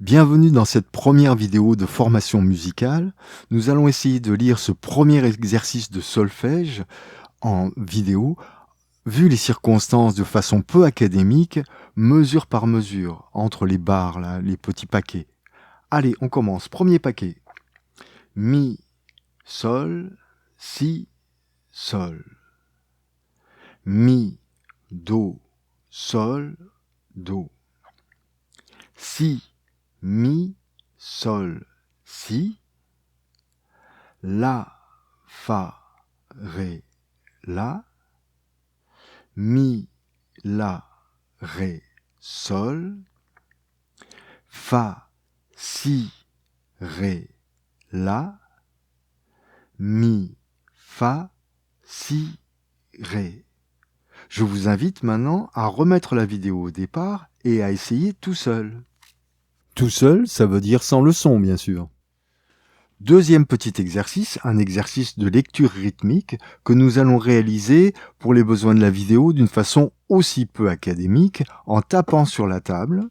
Bienvenue dans cette première vidéo de formation musicale. Nous allons essayer de lire ce premier exercice de solfège en vidéo, vu les circonstances de façon peu académique, mesure par mesure, entre les barres, là, les petits paquets. Allez, on commence. Premier paquet. Mi, sol, si, sol. Mi, do, sol, do. Si, mi, sol, si. La, fa, ré, la. Mi, la, ré, sol. Fa, si, ré, la. Mi, fa, si, ré. Je vous invite maintenant à remettre la vidéo au départ et à essayer tout seul. Tout seul, ça veut dire sans le son, bien sûr. Deuxième petit exercice, un exercice de lecture rythmique que nous allons réaliser pour les besoins de la vidéo d'une façon aussi peu académique, en tapant sur la table.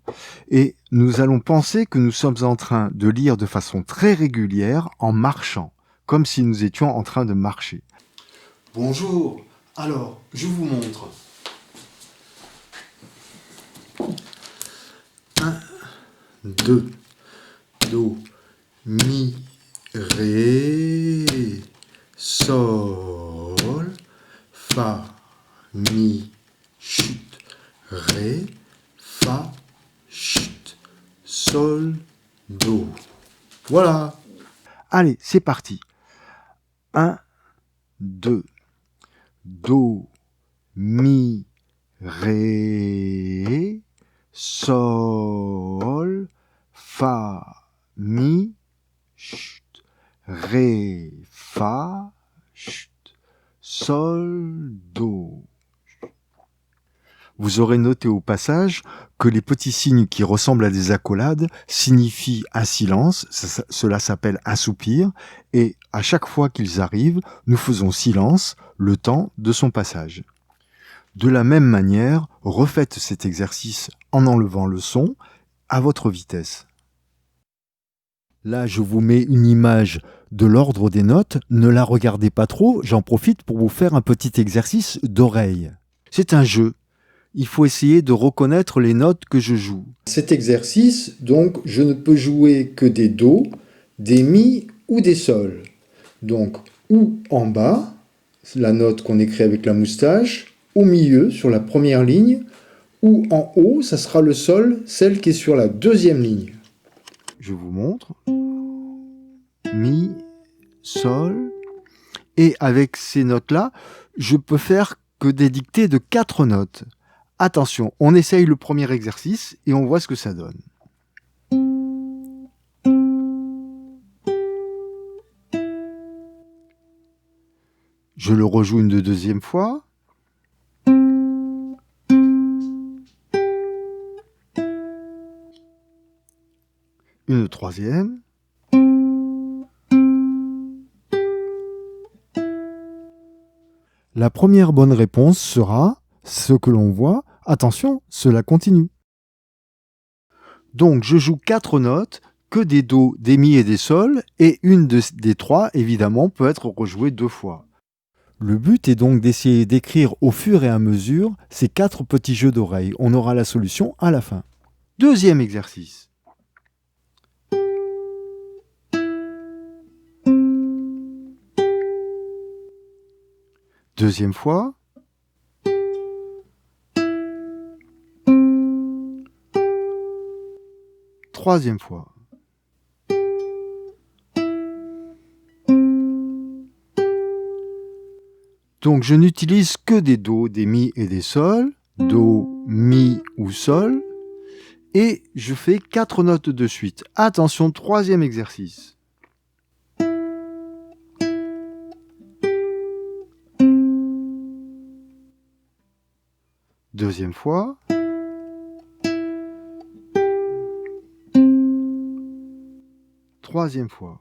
Et nous allons penser que nous sommes en train de lire de façon très régulière en marchant, comme si nous étions en train de marcher. Bonjour, alors je vous montre. 1, 2, do, mi, ré, sol, fa, mi, chut, ré, fa, chut, sol, do. Voilà. Allez, c'est parti. 1, 2, do, mi, ré, sol, fa, mi, chut, ré, fa, chut, sol, do. Vous aurez noté au passage que les petits signes qui ressemblent à des accolades signifient un silence, cela s'appelle un soupir, et à chaque fois qu'ils arrivent, nous faisons silence le temps de son passage. De la même manière, refaites cet exercice en enlevant le son à votre vitesse. Là, je vous mets une image de l'ordre des notes. Ne la regardez pas trop, j'en profite pour vous faire un petit exercice d'oreille. C'est un jeu. Il faut essayer de reconnaître les notes que je joue. Cet exercice, donc, je ne peux jouer que des do, des mi ou des sol. Donc, ou en bas, la note qu'on écrit avec la moustache, au milieu, sur la première ligne, ou en haut, ça sera le sol, celle qui est sur la deuxième ligne. Je vous montre. Mi, sol. Et avec ces notes-là, je peux faire que des dictées de 4 notes. Attention, on essaye le premier exercice et on voit ce que ça donne. Je le rejoue une deuxième fois. Une troisième. La première bonne réponse sera ce que l'on voit. Attention, cela continue. Donc, je joue 4 notes, que des do, des mi et des sol, et une des 3, évidemment, peut être rejouée 2 fois. Le but est donc d'essayer d'écrire au fur et à mesure ces 4 petits jeux d'oreilles. On aura la solution à la fin. Deuxième exercice. Deuxième fois. Troisième fois. Donc je n'utilise que des do, des mi et des sol. Do, mi ou sol. Et je fais 4 notes de suite. Attention, troisième exercice. Deuxième fois. Troisième fois.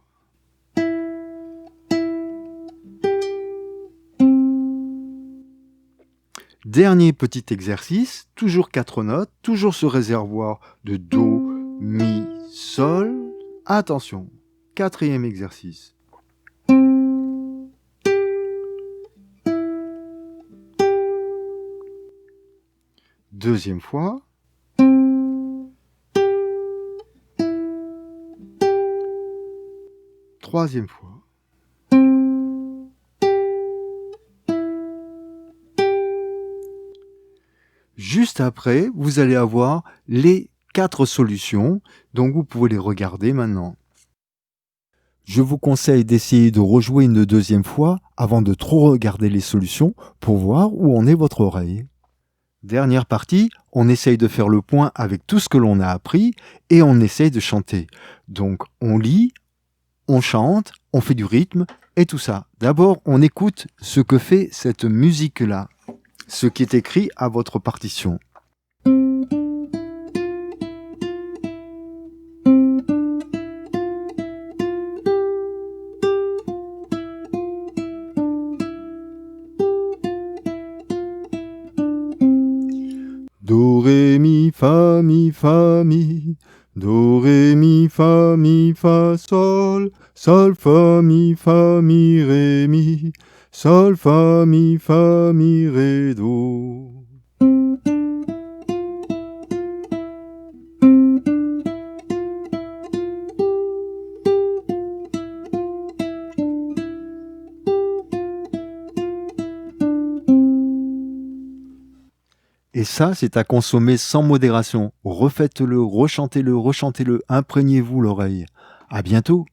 Dernier petit exercice, toujours 4 notes, toujours ce réservoir de do, mi, sol. Attention, 4e exercice. Deuxième fois. Troisième fois. Juste après, vous allez avoir les 4 solutions, donc vous pouvez les regarder maintenant. Je vous conseille d'essayer de rejouer une deuxième fois avant de trop regarder les solutions pour voir où en est votre oreille. Dernière partie, on essaye de faire le point avec tout ce que l'on a appris et on essaye de chanter. Donc on lit, on chante, on fait du rythme et tout ça. D'abord, on écoute ce que fait cette musique-là, ce qui est écrit à votre partition. Do, ré, mi, fa, mi, fa, mi. Do, ré, mi, fa, sol. Sol, fa, mi, ré, mi. Sol, fa, mi, ré, do. Et ça, c'est à consommer sans modération. Refaites-le, rechantez-le, imprégnez-vous l'oreille. À bientôt!